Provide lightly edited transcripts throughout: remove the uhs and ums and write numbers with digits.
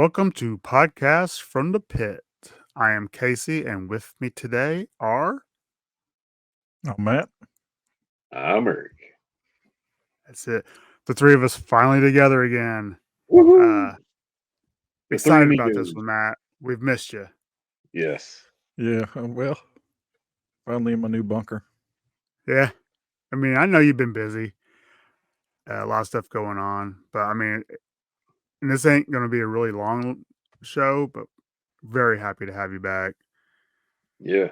Welcome to Podcasts from the Pit. I am Casey, and with me today are Oh, Matt. I'm Eric. that's it, the three of us finally together again. Woohoo! The three Excited about this amigos. one, Matt. We've missed you. Yes. Yeah, well, finally in my new bunker. Yeah, I mean, I know you've been busy, a lot of stuff going on, but I mean, and this ain't going to be a really long show, but very happy to have you back. Yeah.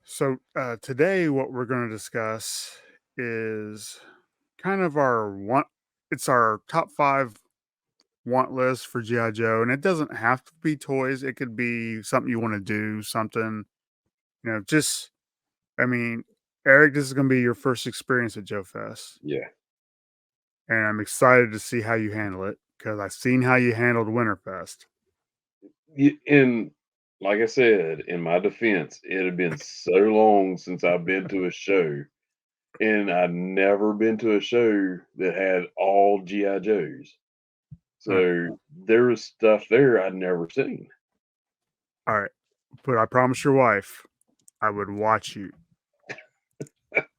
So today, what we're going to discuss is kind of our one. It's our top 5 want list for GI Joe, and it doesn't have to be toys. It could be something you want to do, something just. I mean, Eric, this is going to be your first experience at Joefest, Yeah. and I'm excited to see how you handle it because I've seen how you handled Winterfest. And like I said, in my defense, it had been so long since I've been to a show, and I'd never been to a show that had all GI Joes. Right. So there was stuff there I'd never seen. All right, but I promise your wife, I would watch you.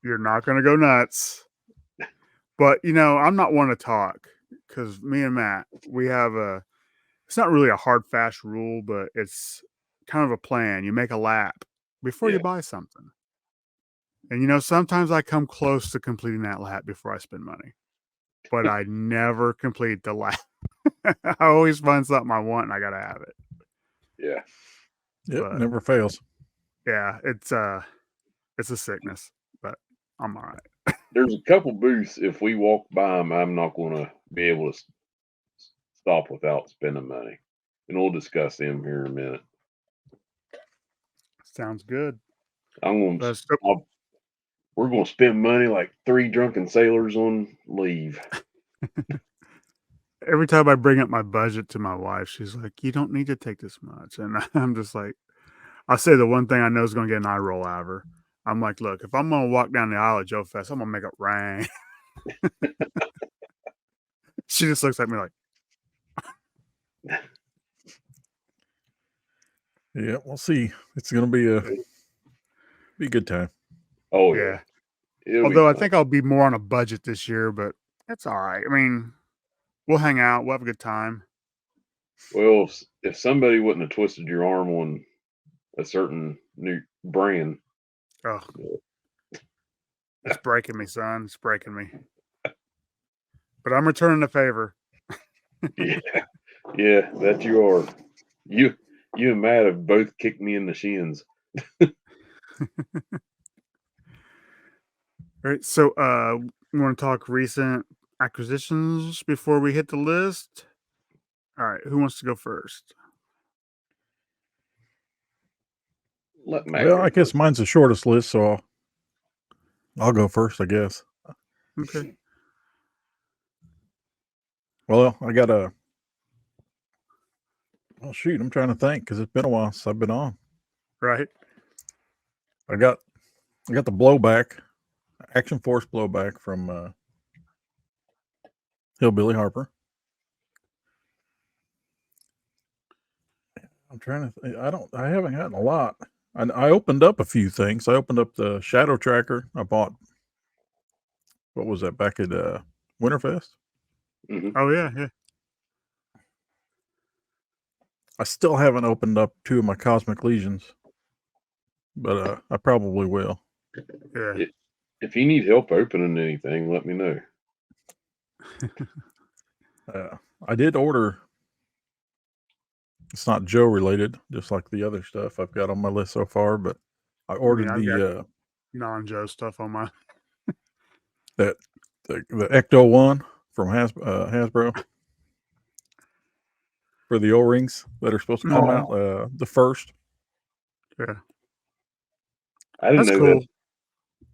You're not going to go nuts. But, I'm not one to talk because me and Matt, we have it's not really a hard, fast rule, but it's kind of a plan. You make a lap before you Yeah. buy something. And, sometimes I come close to completing that lap before I spend money, but I never complete the lap. I always find something I want and I got to have it. Yeah. Yep, But never fails. yeah, it's a sickness, but I'm all right. There's a couple booths. If we walk by them, I'm not going to be able to stop without spending money. And we'll discuss them here in a minute. Sounds good. I'm going to. So, We're going to spend money like 3 drunken sailors on leave. every time I bring up my budget to my wife, she's like, "You don't need to take this much," and I'm just like, I say the one thing I know is going to get an eye roll out of her. I'm like, "Look, if I'm going to walk down the aisle at Joe Fest, I'm going to make it rain." She just looks at me like, Yeah, we'll see. It's gonna be a good time. Oh, "Yeah." yeah. It'll be Although I fun. think I'll be more on a budget this year, but it's all right. I mean, we'll hang out, we'll have a good time. Well, if somebody wouldn't have twisted your arm on a certain new brand, Oh, it's breaking me, son. It's breaking me. But I'm returning the favor. yeah, yeah, that you are. You, you and Matt have both kicked me in the shins. All right. So, we want to talk recent acquisitions before we hit the list. All right. Who wants to go first? Let Matt Well, go I guess first. mine's the shortest list, so I'll go first, I guess. Okay. Well, I got a. Oh shoot, I'm trying to think because it's been a while since I've been on. Right. I got the blowback, Action Force blowback from Hillbilly Harper. I'm trying to. I haven't gotten a lot. I opened up a few things. I opened up the Shadow Tracker. I bought. What was that back at Winterfest? Mm-hmm. Oh, yeah. Yeah. I still haven't opened up 2 of my Cosmic Legions, but I probably will. Yeah. If you need help opening anything, let me know. I did order. It's not Joe related, just like the other stuff I've got on my list so far. But I I mean, ordered I've got the non-Joe stuff on my. the Ecto one from Hasbro for the O-rings that are supposed to come out the first. Yeah. I didn't That's know cool. that.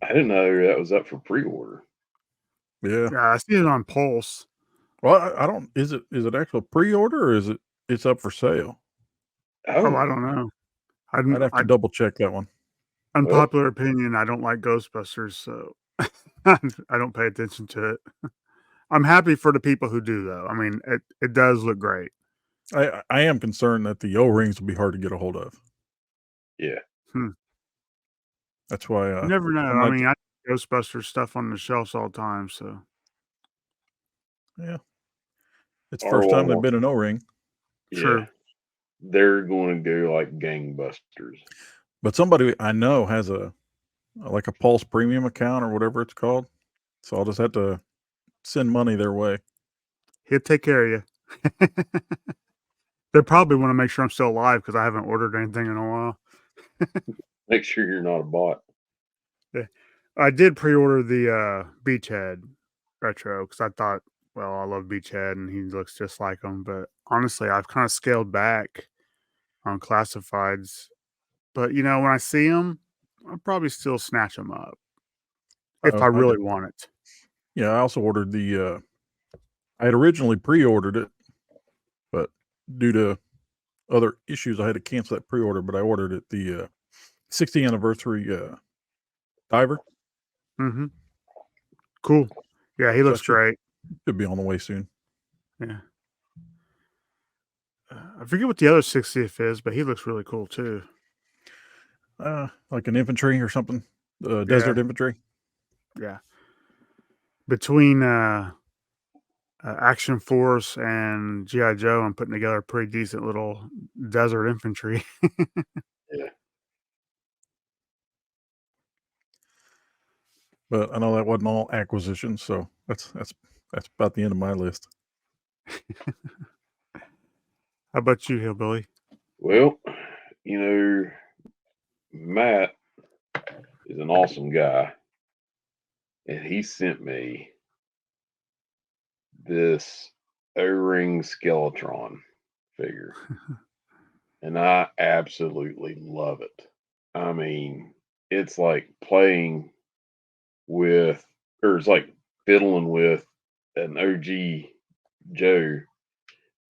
I didn't know that was up for pre-order. Yeah. Yeah. I see it on Pulse. Well, I don't. Is it actual pre-order or is it's up for sale? Oh, I Oh, don't know. I'd have I to double check that one. well, unpopular opinion. I don't like Ghostbusters, so I don't pay attention to it. I'm happy for the people who do, though. I mean, it does look great. I am concerned that the O-rings will be hard to get a hold of. Yeah. Hmm. That's why You never know. I'm I not. mean, I Ghostbusters stuff on the shelves all the time, so Yeah, it's the Our first time they've Walmart. been an O-ring. Yeah. true. They're going to go like gangbusters. But somebody I know has a like a Pulse Premium account or whatever it's called. So I'll just have to send money their way. He'll take care of you. They probably want to make sure I'm still alive because I haven't ordered anything in a while. Make sure you're not a bot. Yeah. I did pre-order the Beachhead retro because I thought, well, I love Beachhead and he looks just like him. But honestly, I've kind of scaled back on classifieds. But you know, when I see them, I'll probably still snatch them up if I I really did. want it. Yeah, I also ordered the. I had originally pre-ordered it, but due to other issues, I had to cancel that pre-order. But I ordered it the 60th anniversary diver. Mm-hmm. Cool. Yeah, he So looks that should great. should be on the way soon. Yeah. I forget what the other 60th is, but he looks really cool too. Like an infantry or something. Yeah, Desert infantry. yeah. Between Action Force and GI Joe, I'm putting together a pretty decent little desert infantry. Yeah. But I know that wasn't all acquisitions, so that's about the end of my list. How about you, Hillbilly? Well, you know, Matt is an awesome guy, and he sent me this O-ring Skeletron figure, and I absolutely love it. I mean, it's like playing with, or it's like fiddling with an OG Joe,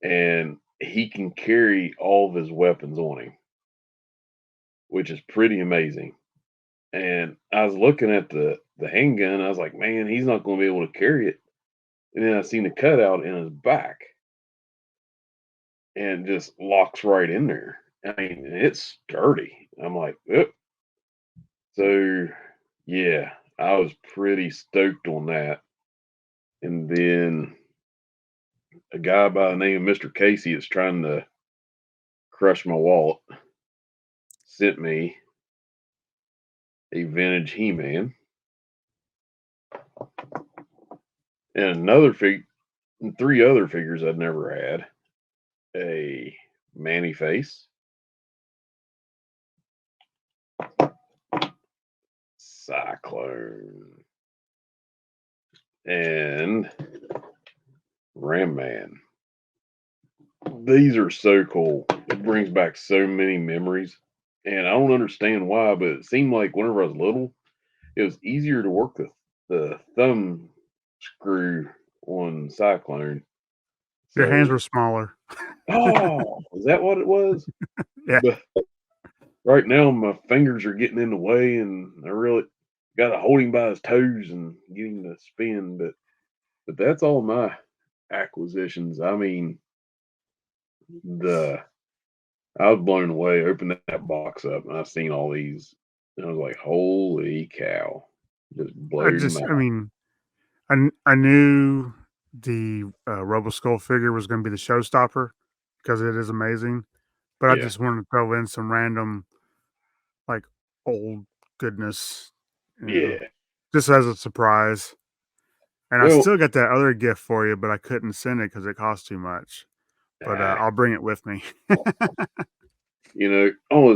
and he can carry all of his weapons on him, which is pretty amazing. And I was looking at the handgun, I was like, man, he's not going to be able to carry it. And then I seen the cutout in his back, and it just locks right in there. I mean, it's sturdy. I'm like, "Oop." So yeah, I was pretty stoked on that. And then a guy by the name of Mr. Casey is trying to crush my wallet sent me a vintage He-Man and another and three other figures I'd never had. A Manny Face, Cyclone, and Ram Man. These are so cool. It brings back so many memories. And I don't understand why, but it seemed like whenever I was little, it was easier to work the thumb screw on Cyclone. Your hands So, were smaller. oh, is that what it was? Yeah, But right now, my fingers are getting in the way, and I really got to hold him by his toes and get him to spin. But that's all my acquisitions. I mean, the I was blown away. Opened that box up, and I seen all these, and I was like, "Holy cow!" Just blowed my I mean, I knew the Robo Skull figure was going to be the showstopper because it is amazing. But I yeah, just wanted to throw in some random, like, old goodness, you know, yeah. just as a surprise. And I Well, still got that other gift for you, but I couldn't send it because it cost too much. But ah, I'll bring it with me. oh,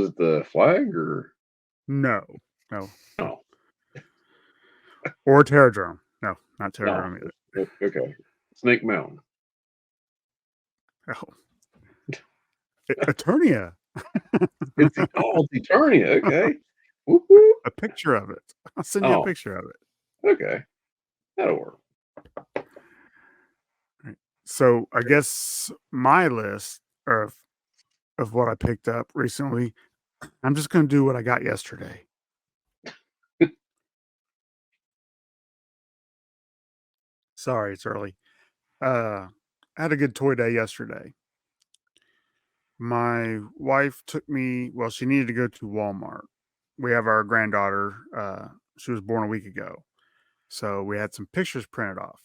is it the flag or No, no, no? or Terradrome. No, not No, Terradrome either. okay. Snake Mountain. Oh, Eternia. It's Eternia. Okay. Whoop, whoop. A picture of it. I'll send you a Oh, picture of it. okay. That'll work. Right. So I guess my list of what I picked up recently, I'm just going to do what I got yesterday. Sorry, it's early. I had a good toy day yesterday. My wife took me, well, she needed to go to Walmart. We have our granddaughter, she was born a week ago. So we had some pictures printed off,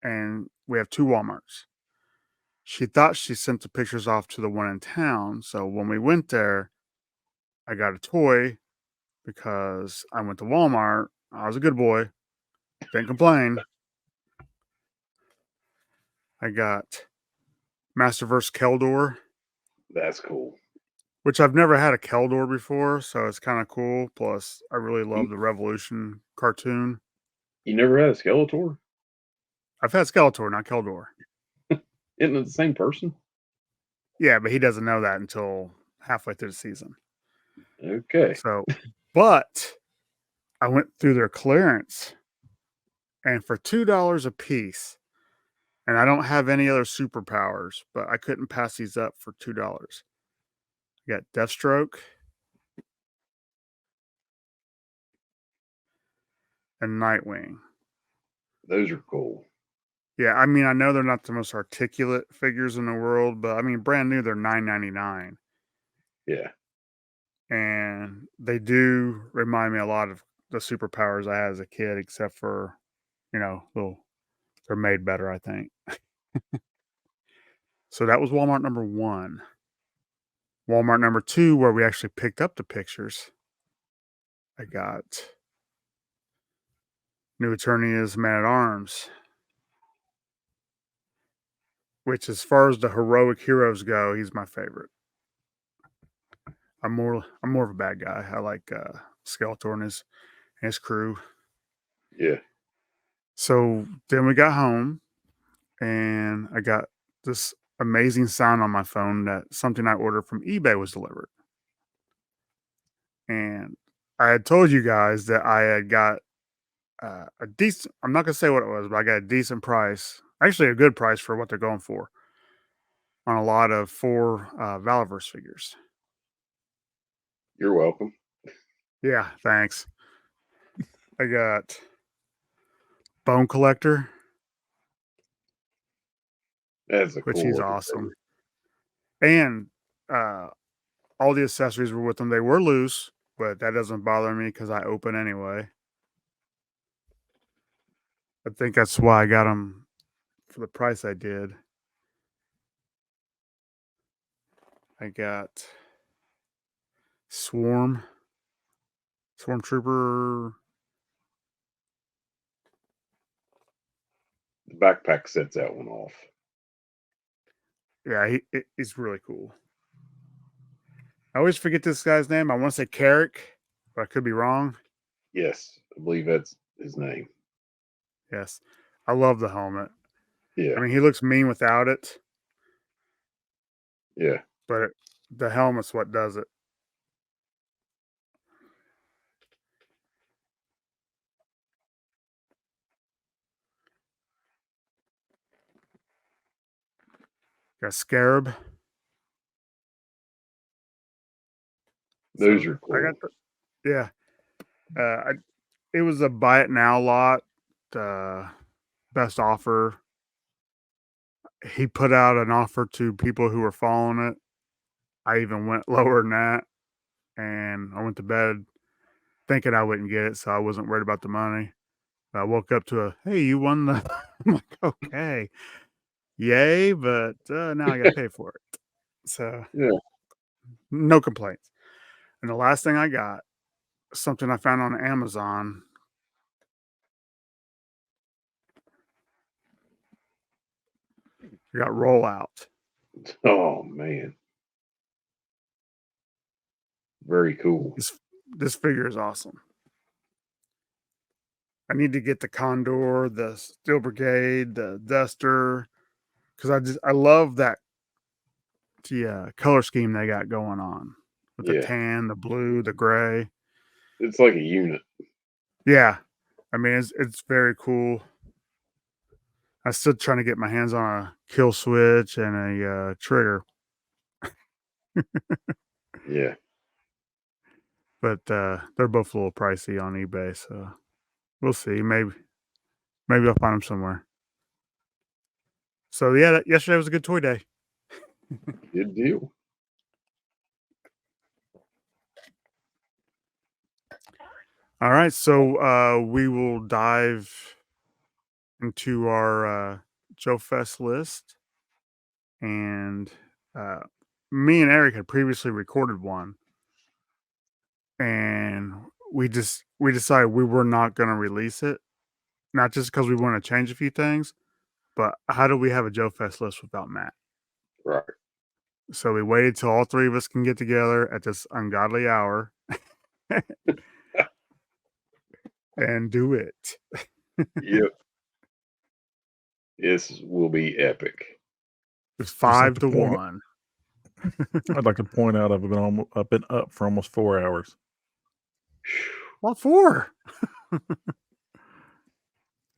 and we have two Walmarts. She thought she sent the pictures off to the one in town. So when we went there, I got a toy because I went to Walmart. I was a good boy, didn't complain. I got Masterverse Keldor, That's cool. which I've never had a Keldor before, so it's kind of cool. Plus, I really love You, the Revolution cartoon. you never had a Skeletor? I've had Skeletor, not Keldor. Isn't it the same person? Yeah, but he doesn't know that until halfway through the season. Okay. So, but I went through their clearance, and for $2 a piece, and I don't have any other superpowers, but I couldn't pass these up for $2. You got Deathstroke and Nightwing. Those are cool. Yeah, I mean, I know they're not the most articulate figures in the world, but I mean, brand new, they're $9.99, Yeah. and they do remind me a lot of the superpowers I had as a kid, except for, little they're made better, I think. So that was Walmart number 1. Walmart number 2, where we actually picked up the pictures, I got New Eternia's Man-at-Arms, which as far as the heroic heroes go, he's my favorite. I'm more of a bad guy. I like Skeletor and his crew. Yeah. So then we got home, and I got this amazing sign on my phone that something I ordered from eBay was delivered. And I had told you guys that I had got a decent, I'm not going to say what it was, but I got a decent price, actually a good price for what they're going for on a lot of 4 Valaverse figures. You're welcome. Yeah, thanks. I got Bone Collector, That's a which cool he's looking awesome. figure. And all the accessories were with them. They were loose, but that doesn't bother me because I open anyway. I think that's why I got them for the price I did. I got Swarm Trooper. The backpack sets that one off. Yeah, he's really cool. I always forget this guy's name. I want to say Carrick, but I could be wrong. Yes, I believe that's his name. Yes. I love the helmet. Yeah. I mean, he looks mean without it, Yeah. but the helmet's what does it. Got Scarab. Those So are I cool. got yeah. It was a buy it now lot. Best offer. He put out an offer to people who were following it. I even went lower than that, and I went to bed thinking I wouldn't get it, so I wasn't worried about the money. I woke up to hey, you won the. I'm like, okay, yay, but now I got to pay for it. So Yeah. no complaints. And the last thing I got, something I found on Amazon. I got Rollout. Oh man. Very cool. This figure is awesome. I need to get the Condor, the Steel Brigade, the Duster, because I love that the color scheme they got going on with the Yeah. tan, the blue, the gray. It's like a unit. Yeah, I mean it's very cool. I'm still trying to get my hands on a kill switch and a trigger, Yeah. but they're both a little pricey on eBay, so we'll see. Maybe I'll find them somewhere. So yeah, yesterday was a good toy day. Good deal. All right, so we will dive into our Joefest list, and uh, me and Eric had previously recorded one, and we decided we were not going to release it, not just because we want to change a few things, but how do we have a Joefest list without Matt? Right. So we waited till all three of us can get together at this ungodly hour and do it. Yep. This will be epic. It's Just like 5 to to point. 1. I'd like to point out I've been up for almost 4 hours. What for?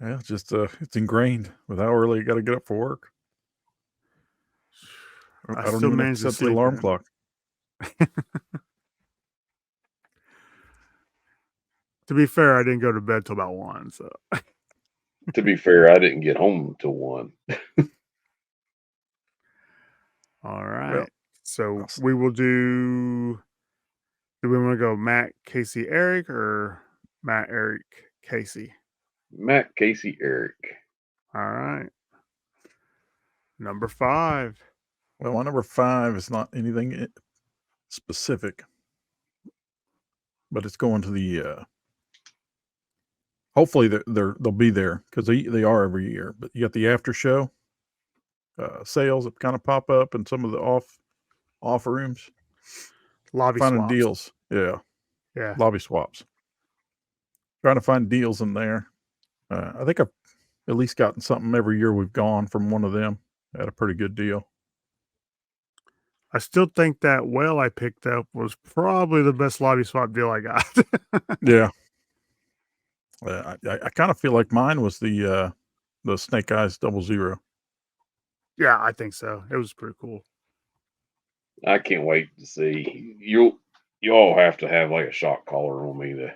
Yeah, it's just it's ingrained with how early you got to get up for work. I I don't still even have to managed to set the sleep alarm in. clock. To be fair, I didn't go to bed till about 1, so To be fair, I didn't get home till 1. all Well, right. So I'll we will do we want to go Matt, Casey, Eric, or Matt, Eric, Casey? Matt, Casey, Eric. All right. Number 5. Well, my number 5 is not anything specific, but it's going to the. Hopefully, they'll be there because they are every year. But you got the after show sales that kind of pop up in some of the off rooms, Lobby finding swaps. deals. Yeah, Yeah. lobby swaps. Trying to find deals in there. I think I've at least gotten something every year we've gone from one of them at a pretty good deal. I still think that well I picked up was probably the best lobby swap deal I got. Yeah, I kind of feel like mine was the Snake Eyes 00. Yeah, I think so. It was pretty cool. I can't wait to see. You all have to have like a shock collar on me to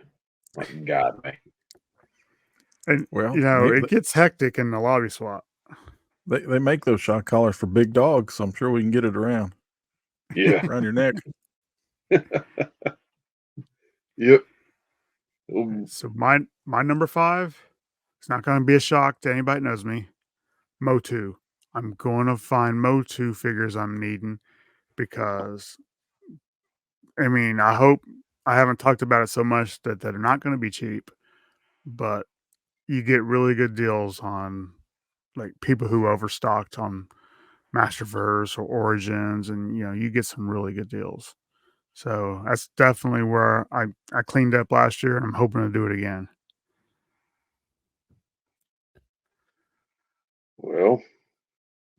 like guide me. And Well, it gets hectic in the lobby swap. they make those shock collars for big dogs, so I'm sure we can get it around Yeah. around your neck. Yep. So my number 5, it's not going to be a shock to anybody that knows me. Motu. I'm going to find Motu figures I'm needing because I mean, I hope I haven't talked about it so much that they're not going to be cheap, but you get really good deals on like people who overstocked on Masterverse or Origins, and you get some really good deals. So that's definitely where I cleaned up last year, and I'm hoping to do it again. Well,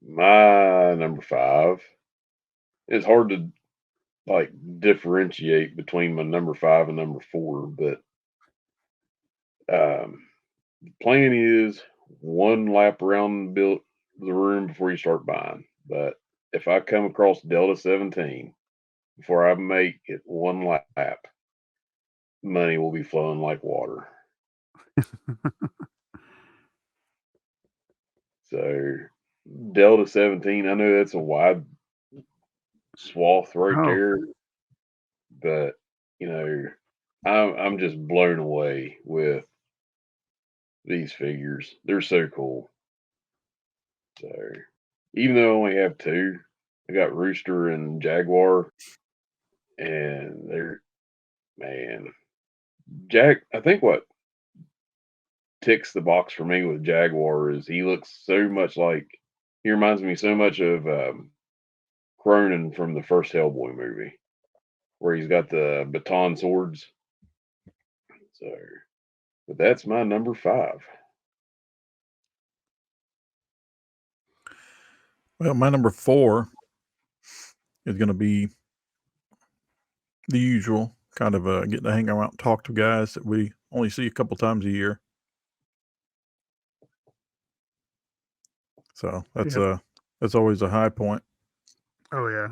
my number 5 is hard to like differentiate between my number 5 and number 4, but plan is one lap around the room before you start buying. But if I come across Delta 17 before I make it one lap, money will be flowing like water. So Delta 17, I know that's a wide swath right Oh, there, but you know, I'm just blown away with these figures. They're so cool. So even though I only have two, I got Rooster and Jaguar, and they're man. I think what ticks the box for me with Jaguar is he looks so much like he reminds me so much of Cronin from the first Hellboy movie, where he's got the baton swords. So, but that's my number 5. Well, my number 4 is going to be the usual kind of getting to hang out and talk to guys that we only see a couple times a year. So yep. that's always a high point. Oh yeah.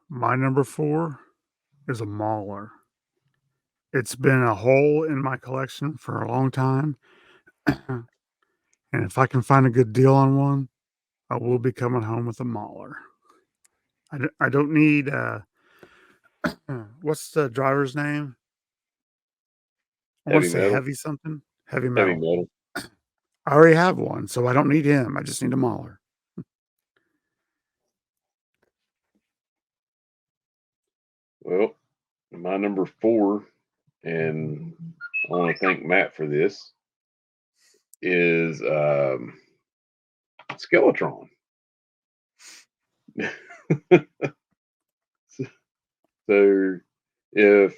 My number 4 is a Mauler. It's been a hole in my collection for a long time. And And if I can find a good deal on one, I will be coming home with a Mauler. I don't need, what's the driver's name? I wanna Heavy say metal. Heavy something? Heavy Heavy Metal. metal. I already have one, so I don't need him, I just need a Mauler. Well, my number 4, and I want to thank Matt for this, is Skeletron. So if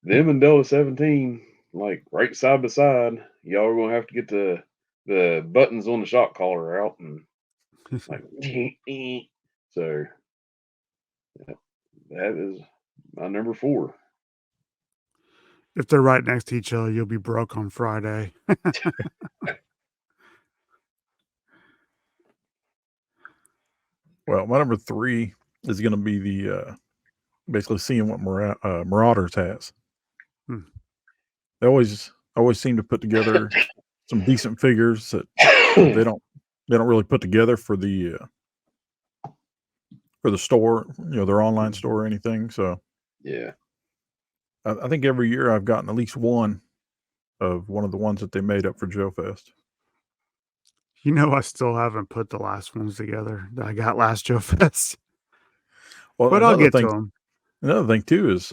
them and Delta 17 like right side by side, y'all are gonna have to get the buttons on the shock collar out and like so that is my number 4. If they're right next to each other, you'll be broke on Friday. Well, my number 3 is going to be the basically seeing what Marauders has. Hmm. They always seem to put together some decent figures that they don't really put together for the store, their online store or anything. So Yeah. I think every year I've gotten at least one of one of the ones that they made up for Joefest. You know, I still haven't put the last ones together that I got last Joefest, Well, but I'll get to them. another thing too is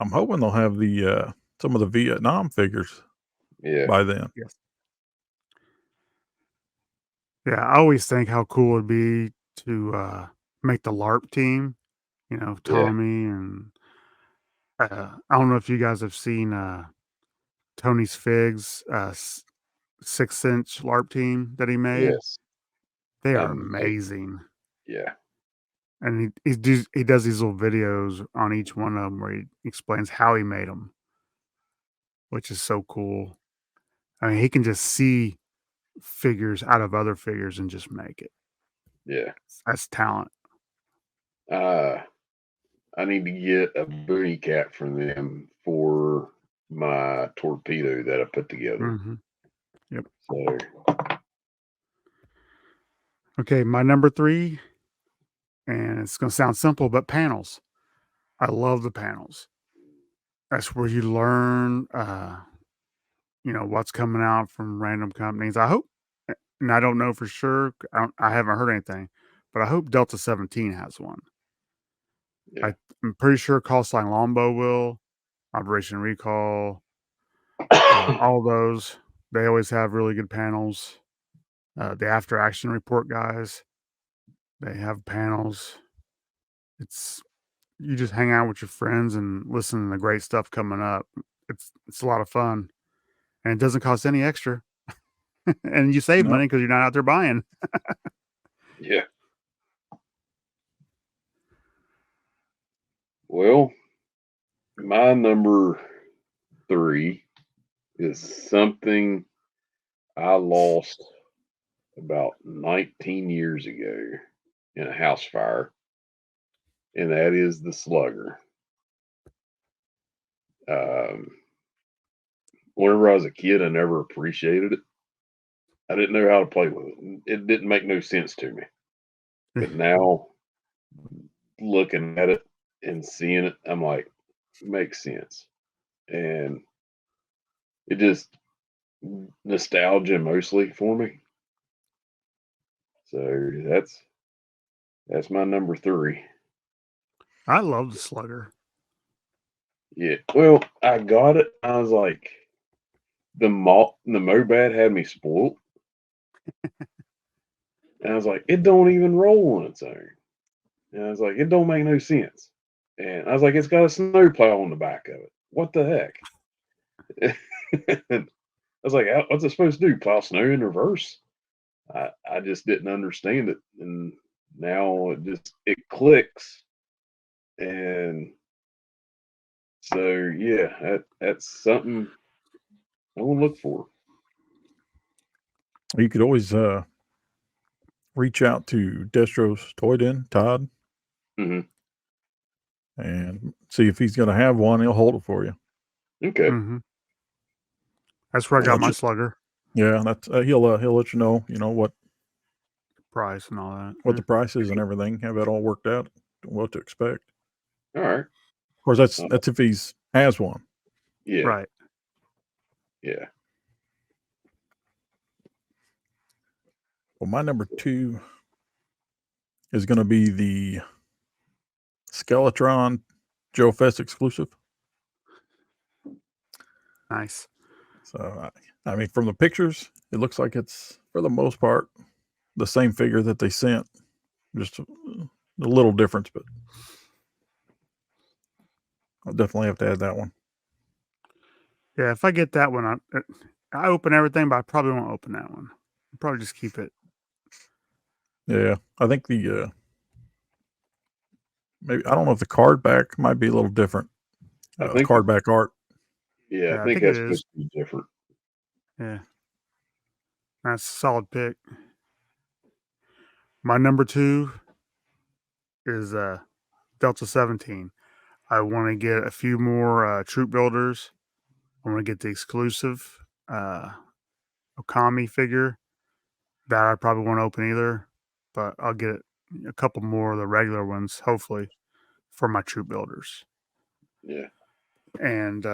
I'm hoping they'll have the some of the Vietnam figures Yeah. by then. Yes. Yeah, I always think how cool it'd be to make the LARP team, Yeah. Tommy and I don't know if you guys have seen Tony's Figs 6-inch LARP team that he made. Yes. They are Amazing. amazing. Yeah. And he does these little videos on each one of them where he explains how he made them, which is so cool. I mean, he can just see figures out of other figures and just make it. Yeah. That's talent. Uh I need to get a booty cap from them for my torpedo that I put together. Mhm. Yep. So Okay, my number 3, and it's gonna sound simple, but panels. I love the panels. That's where you learn, what's coming out from random companies. I hope, and I don't know for sure. I haven't heard anything, but I hope Delta 17 has one. yeah. I'm pretty sure Call Sign Lombo will. Operation Recall, all those. They always have really good panels. The After Action Report guys, they have panels. It's you just hang out with your friends and listen to the great stuff coming up. It's a lot of fun, and it doesn't cost any extra, and you save No, money because you're not out there buying. Yeah. Well, my number 3 is something I lost about 19 years ago in a house fire, and that is the slugger. Um, whenever I was a kid, I never appreciated it. I didn't know how to play with it. It didn't make no sense to me. But now, looking at it and seeing it, I'm like, makes sense. And it just nostalgia mostly for me. So that's my number 3. I love the Slugger. Yeah. Well, I got it. I was like, the Mobad had me spoiled. And I was like, it don't even roll on its own. And I was like, it don't make no sense. And I was like, it's got a snowplow on the back of it. What the heck? And I was like, what's it supposed to do? Plow snow in reverse? I just didn't understand it. And now it clicks. And so yeah, that's something I want to look for. you could always reach out to Destro's Toy Den, Todd, Hmm. and see if he's going to have one. He'll hold it for you. Okay. Mhm. That's where I got I'll my just Slugger. Yeah, that's he'll let you know, what Price and all that. the price is and everything, have that all worked out, what to expect. All right. Of course, Uh, that's if he's has one. yeah. Right. Yeah. Well, my number 2 is gonna be the Skeletron Joefest exclusive. Nice. So, I mean, from the pictures, it looks like it's, for the most part, the same figure that they sent, just a little difference, but I'll definitely have to add that one. Yeah, if I get that one, I open everything, but I probably won't open that one. I'll probably just keep it. Yeah, I think the, maybe I don't know if the card back might be a little different, I the think, card back art. yeah, I Yeah, I think think it that's is. supposed to be different. Yeah, that's a solid pick. My number 2 is Delta 17. I want to get a few more troop builders. I want to get the exclusive uh, Okami figure that I probably won't open either, but I'll get a couple more of the regular ones, hopefully, for my troop builders. Yeah. And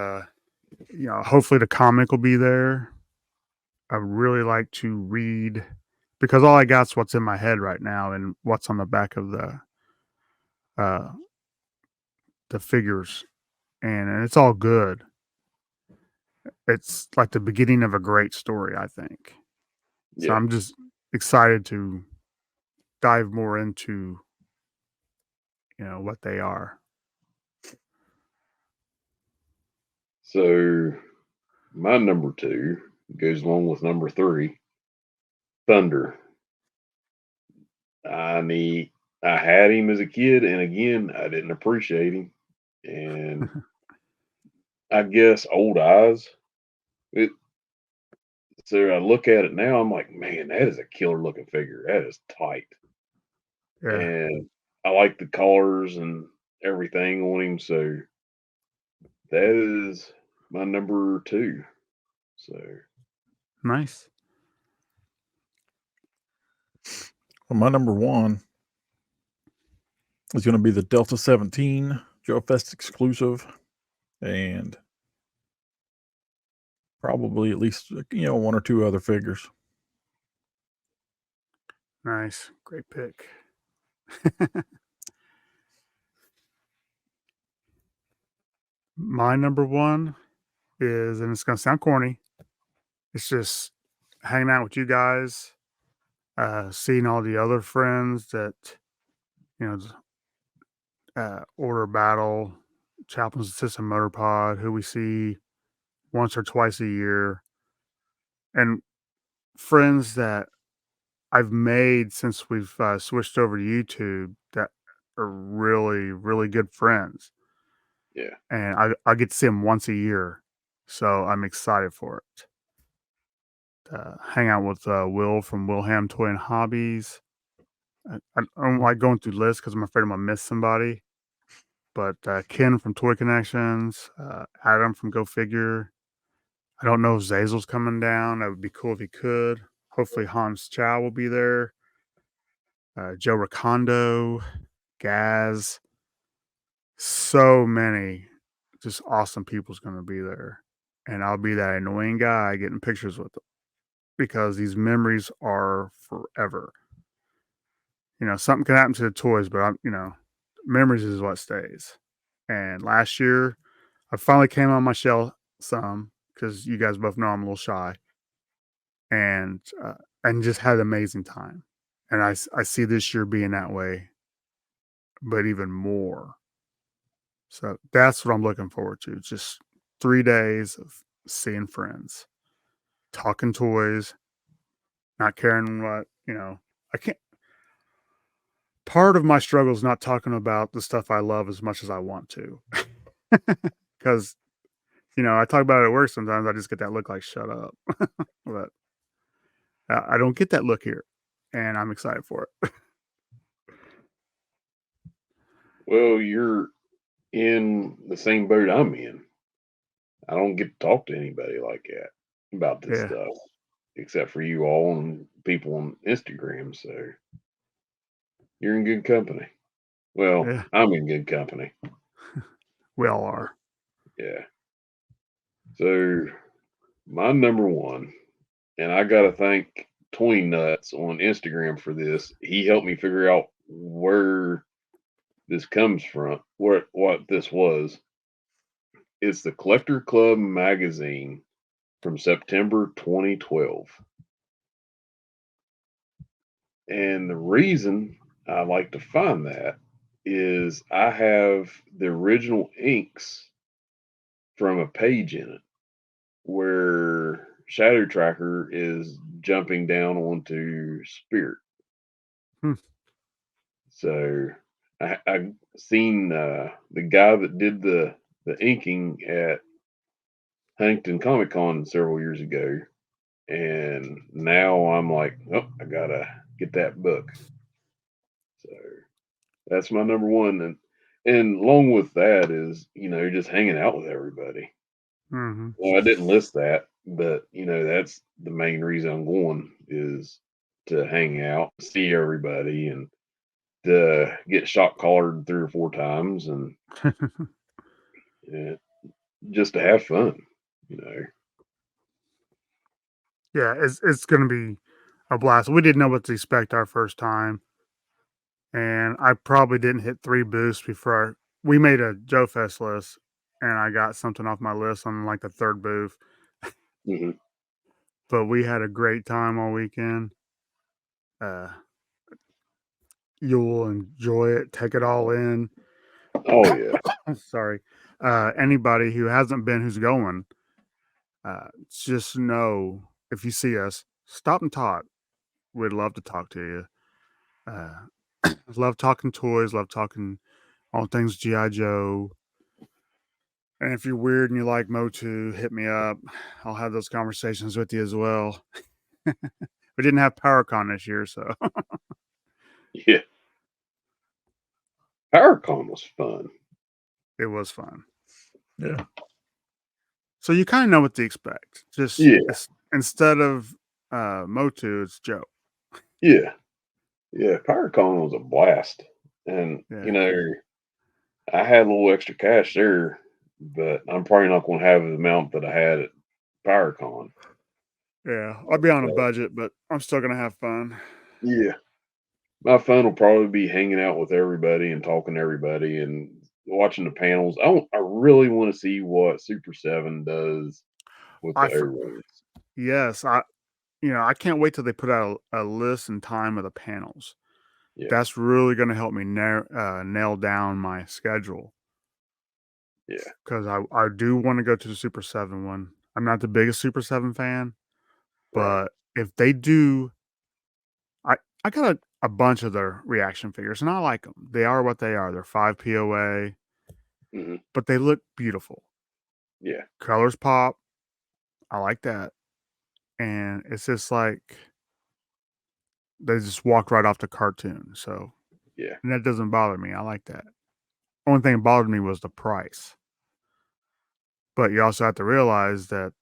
hopefully the comic will be there. I really like to read because all I got's what's in my head right now and what's on the back of uh, the figures, and it's all good. It's like the beginning of a great story, I think. So Yeah. I'm just excited to dive more into what they are. So my number 2 goes along with number 3, Thunder. I need. I had him as a kid, and again, I didn't appreciate him. And I guess old eyes. It, so I look at it now, I'm like, man, that is a killer looking figure. That is tight. Yeah, And I like the colors and everything on him. So that is my number 2. So nice. Well, my number 1 is gonna be the Delta 17 Joefest exclusive, and probably at least, 1 or 2 other figures. Nice. Great pick. My number 1 is, and it's going to sound corny, it's just hanging out with you guys, seeing all the other friends that, you know, Order Battle, Chaplain's Assistant Motor Pod, who we see once or twice a year, and friends that I've made since we've switched over to YouTube that are really, really good friends. yeah, And I get to see them once a year. So I'm excited for it. Hang out with Will from Wilham Toy and Hobbies. I don't like going through lists because I'm afraid I'm going to miss somebody. But Ken from Toy Connections, Adam from Go Figure. I don't know if Zazel's coming down. That would be cool if he could. Hopefully Hans Chow will be there. Joe Ricondo, Gaz. So many just awesome people's going to be there. And I'll be that annoying guy getting pictures with them because these memories are forever. Something can happen to the toys, but memories is what stays. And last year, I finally came on my shell some because you guys both know I'm a little shy, and just had an amazing time. And I see this year being that way, but even more. So that's what I'm looking forward to. Just 3 days of seeing friends, talking toys, not caring what I can't. Part of my struggle is not talking about the stuff I love as much as I want to, because I talk about it at work sometimes. I just get that look like "shut up," but I don't get that look here, and I'm excited for it. well, you're in the same boat I'm in. I don't get to talk to anybody like that about this Yeah, stuff. except for you all and people on Instagram. So you're in good company. Well, Yeah, I'm in good company. we all are. Yeah. So my number one, and I gotta thank Tween Nuts on Instagram for this. He helped me figure out where this comes from, what this was. It's the Collector Club magazine from September 2012. And the reason I like to find that is I have the original inks from a page in it where Shadow Tracker is jumping down onto Spirit. Hmm. So I seen the guy that did the inking at Huntington Comic Con several years ago, and now I'm like, oh, I gotta get that book. So that's my number one, and along with that is just hanging out with everybody. Hmm. Well, I didn't list that, but that's the main reason I'm going is to hang out, see everybody, and to get shot collared 3 or 4 times, and uh, just to have fun. You know, Yeah, it's gonna be a blast. We didn't know what to expect our first time, and I probably didn't hit 3 booths before we made a Joefest list, and I got something off my list on like the third booth. hmm But we had a great time all weekend. Uh, you'll enjoy it. Take it all in. oh yeah, Sorry. Anybody who hasn't been, who's going, just know if you see us, stop and talk. We'd love to talk to you. Love talking toys. Love talking all things GI Joe. And if you're weird and you like Motu, hit me up. I'll have those conversations with you as well. We didn't have PowerCon this year, so yeah. PowerCon was fun. it was fun. Yeah. So you kind of know what to expect. Just Yeah, instead of Motu, it's Joe. yeah, yeah. PowerCon was a blast, and Yeah, I had a little extra cash there, but I'm probably not going to have the amount that I had at PowerCon. yeah. I'll be on a So, budget, but I'm still gonna have fun. yeah, my fun will probably be hanging out with everybody and talking to everybody and watching the panels. I really want to see what Super Seven does with I the for, O-rings. yes, I can't wait till they put out a list and time of the panels. Yeah, That's really gonna help me nail down my schedule yeah, because I do want to go to the Super Seven one. I'm not the biggest Super Seven fan, right. but if they do, I I got a bunch of their reaction figures, and I like them. They are what they are. They're 5 POA, hmm but they look beautiful. Yeah, Colors pop. I like that, and it's just like they just walked right off the cartoon. So yeah, and that doesn't bother me. I like that. Only thing that bothered me was the price. But you also have to realize that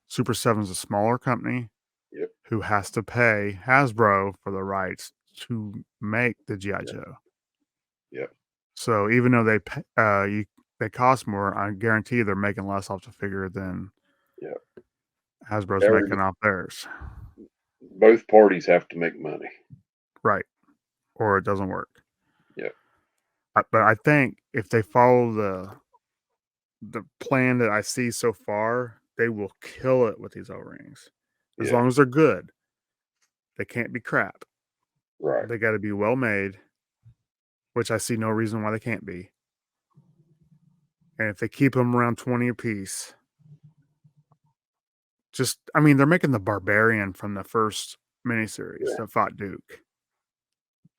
Super Seven's a smaller company yep, who has to pay Hasbro for the rights to make the GI yep, Joe. yep, So even though they cost more, I guarantee they're making less off the figure than yep. Hasbro's Every making off theirs. both parties have to make money. Right. Or it doesn't work. Yep, But I think if they follow the plan that I see so far, they will kill it with these O-rings. As yeah, long as they're good. They can't be crap. right. They gotta be well made, which I see no reason why they can't be. And if they keep them around 20 apiece, I mean, they're making the Barbarian from the first miniseries Yeah, that fought Duke.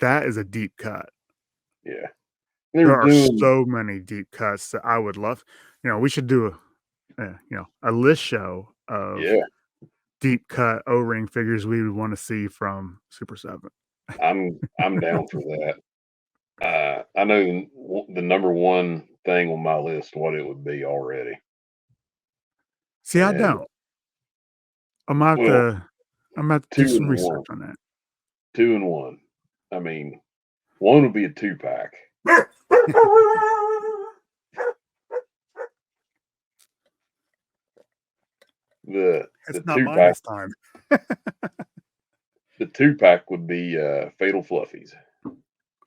That is a deep cut. yeah. They're There are doing, so many deep cuts that I would love. We should do a list show of yeah. deep cut O-ring figures we would want to see from Super 7. I'm down for that. I know the number one thing on my list, what it would be already. See, I And don't. I'm out well, to. I'm about to do 2 some and 1. research on that. 2 and 1. I mean, one would be a 2-pack. The It's not mine 2-pack this time. the 2-pack would be, Fatal Fluffies.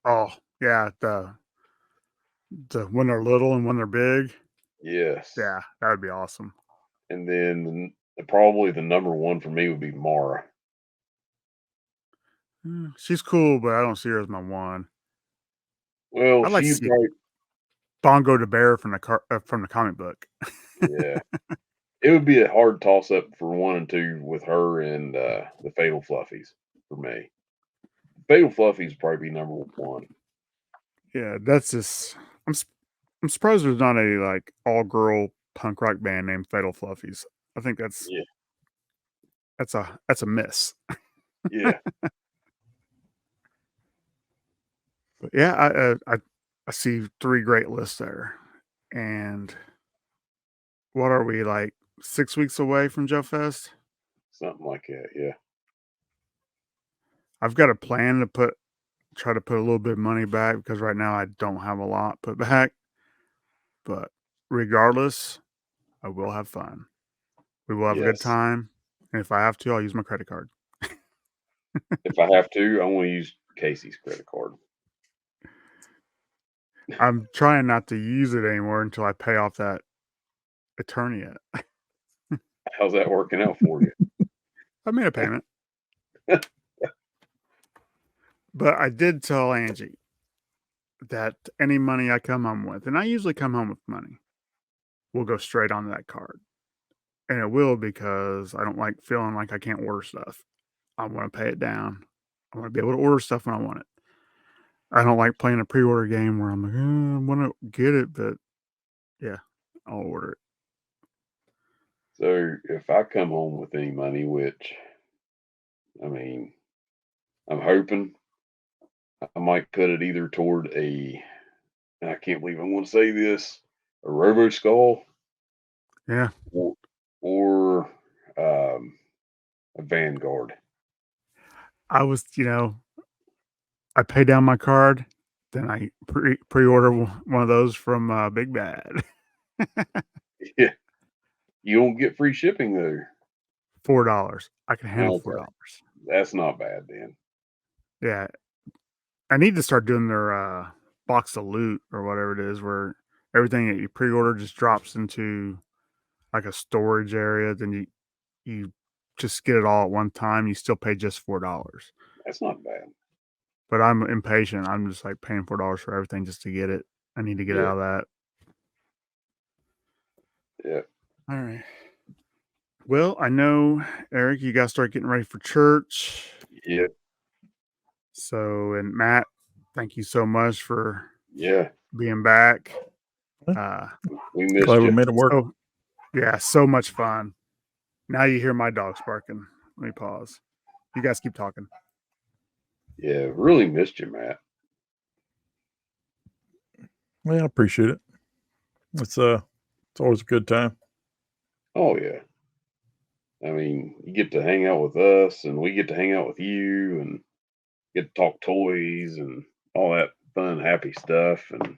Oh, yeah, the when they're little and when they're big. Yes. Yeah, that would be awesome. And then probably the number 1 for me would be Mara. She's cool, but I don't see her as my one. Well, I'd like to she'd see probably Bongo the Bear from the comic book. yeah. It would be a hard toss-up for 1 and 2 with her and, the Fatal Fluffies for me. Fatal Fluffies would probably be number 1. Yeah, that's just I'm surprised there's not a, like, all-girl punk rock band named Fatal Fluffies. I think Yeah, that's a miss. yeah. But, yeah, I see 3 great lists there, and what are we, like, 6 weeks away from Joefest? Something like that, yeah. I've got a plan to try to put a little bit of money back because right now I don't have a lot put back, but regardless, I will have fun. We will have a good Yes. time, and if I have to, I'll use my credit card. If I have to, I wanna use Casey's credit card. I'm trying not to use it anymore until I pay off that attorney yet. How's that working out for you? I made a payment, but I did tell Angie that any money I come home with, and I usually come home with money, will go straight onto that card. And it will because I don't like feeling like I can't order stuff. I want to pay it down. I want to be able to order stuff when I want it. I don't like playing a pre-order game where I'm like, I want to get it, but yeah, I'll order it. So, if I come home with any money, which, I mean, I'm hoping I might put it either toward and I can't believe I'm gonna say this, a Robo Skull Yeah, or or, um, a Vanguard. I was, I pay down my card, then I pre-order one of those from Big Bad. Yeah. You don't get free shipping though. $4. I can handle Okay, $4. that's not bad then. Yeah, I need to start doing their box of loot or whatever it is, where everything that you pre-order just drops into like a storage area. Then you just get it all at one time. You still pay just $4. That's not bad. But I'm impatient. I'm just like paying $4 for everything just to get it. I need to get Yeah, out of that. yeah, All right. Well, I know, Eric, you got to start getting ready for church. yeah, So, and Matt, thank you so much for yeah. being back. Yeah. Uh, We missed Glad we you. made it work. so, yeah, so much fun. Now you hear my dogs barking. Let me pause. You guys keep talking. Yeah, really missed you, Matt. Yeah, I appreciate it. It's always a good time. Oh yeah. I mean, you get to hang out with us, and we get to hang out with you, and get to talk toys and all that fun, happy stuff. And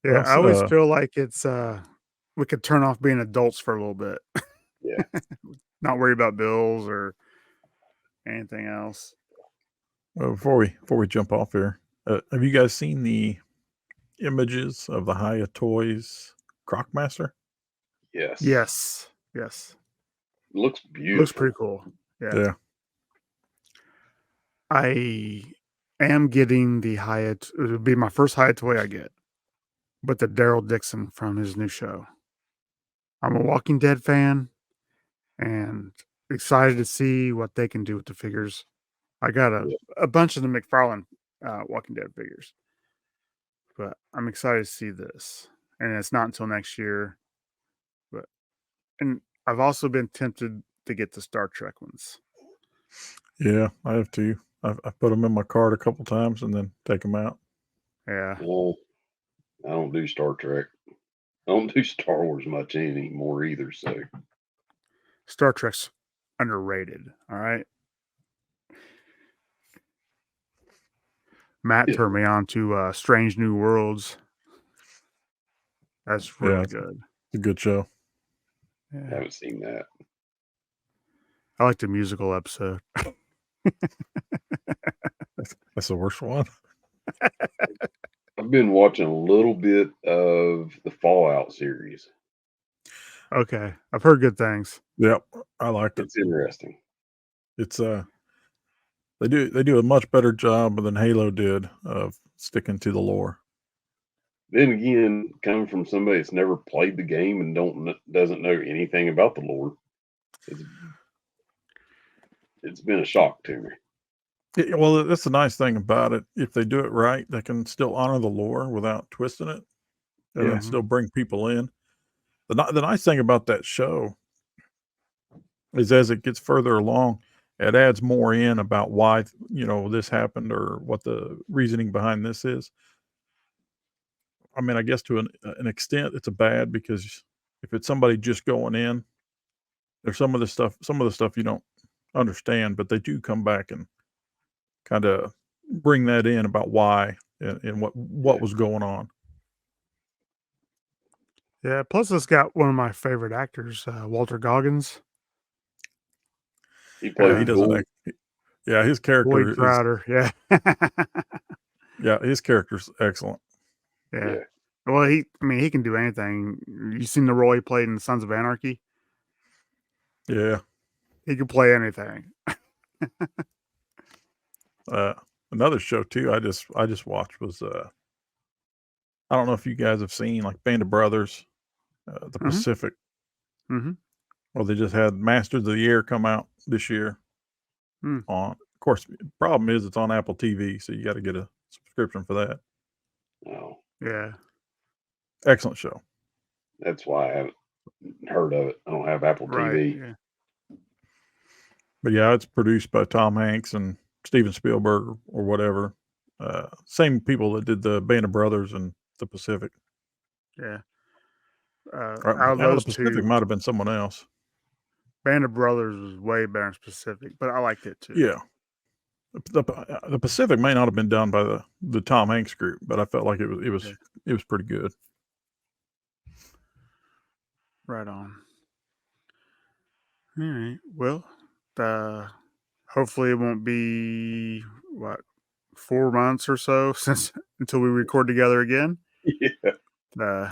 Yeah, Well, I always feel like it's we could turn off being adults for a little bit. yeah, Not worry about bills or anything else. before we jump off here, have you guys seen the images of the Hiya Toys Crocmaster? yes, Yes. Yes. looks Looks beautiful. pretty cool. Yeah. Yeah, I am getting the Hyatt. It'll be my first Hyatt toy I get, but the Daryl Dixon from his new show. I'm a Walking Dead fan and excited to see what they can do with the figures. I got Yeah, a bunch of the McFarlane Walking Dead figures, but I'm excited to see this. And it's not until next year. But and I've also been tempted to get the Star Trek ones. yeah, I have too. I've put them in my cart a couple times and then take them out. Yeah. well, I don't do Star Trek. I don't do Star Wars much anymore either. So Star Trek's underrated. All right. Matt Yeah, turned me on to Strange New Worlds. That's Yeah, really it's good. a good show. I Yeah. haven't seen that. I like the musical episode. That's the worst one. I've been watching a little bit of the Fallout series. Okay. I've heard good things. Yep, I liked it. It's interesting. It's they do a much better job than Halo did of sticking to the lore. Then again, coming from somebody that's never played the game and doesn't know anything about the lore, it's it's been a shock to me. Yeah, well, that's the nice thing about it. If they do it right, they can still honor the lore without twisting it, and Yeah. then still bring people in. The nice thing about that show is as it gets further along, it adds more in about why this happened or what the reasoning behind this is. I mean, I guess to an extent, it's a bad because if it's somebody just going in, there's some of the stuff you don't understand, but they do come back and kind of bring that in about why and what Yeah. was going on. Yeah. Plus, it's got one of my favorite actors, Walter Goggins. He Yeah, he plays Uh, doesn't Gould. act. Yeah, his Boyd character is Crowder. Yeah. his character's excellent. Yeah. Yeah. Well, he can do anything. You seen the role he played in Sons of Anarchy? Yeah. He can play anything. Uh, Another show too I just watched was I don't know if you guys have seen like Band of Brothers, the Hmm. Pacific. Hmm. Well, they just had Masters of the Air come out this year Mm. on. Of course, the problem is it's on Apple TV, so you got to get a subscription for that. No, Yeah. Excellent show. that's why I haven't heard of it. I don't have Apple Right. TV. Yeah. But yeah, it's produced by Tom Hanks and Steven Spielberg or whatever. Same people that did the Band of Brothers and the Pacific. Yeah. Out of Now the those Pacific two, might have been someone else. Band of Brothers was way better than Specific, but I liked it too. Yeah, the Pacific may not have been done by the Tom Hanks group, but I felt like Yeah. it was pretty good. Right on. All right. Well, hopefully it won't be what 4 months or so since until we record together again. Yeah. Uh,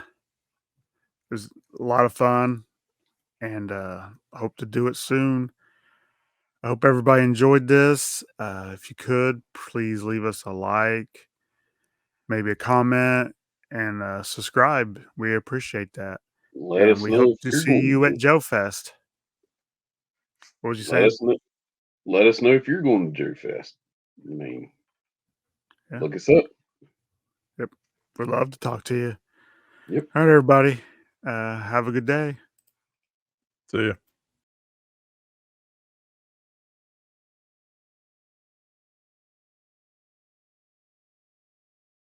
it was a lot of fun, and hope to do it soon. I hope everybody enjoyed this. If you could, please leave us a like, maybe a comment, and subscribe. We appreciate that. Let And us we know hope if to you're see going you at to. Joefest. What was you Let saying? us know. Let us know if you're going to Joefest. I mean, Yeah. look us up. Yep. We'd love to talk to you. Yep. All right, everybody. Have a good day. See ya.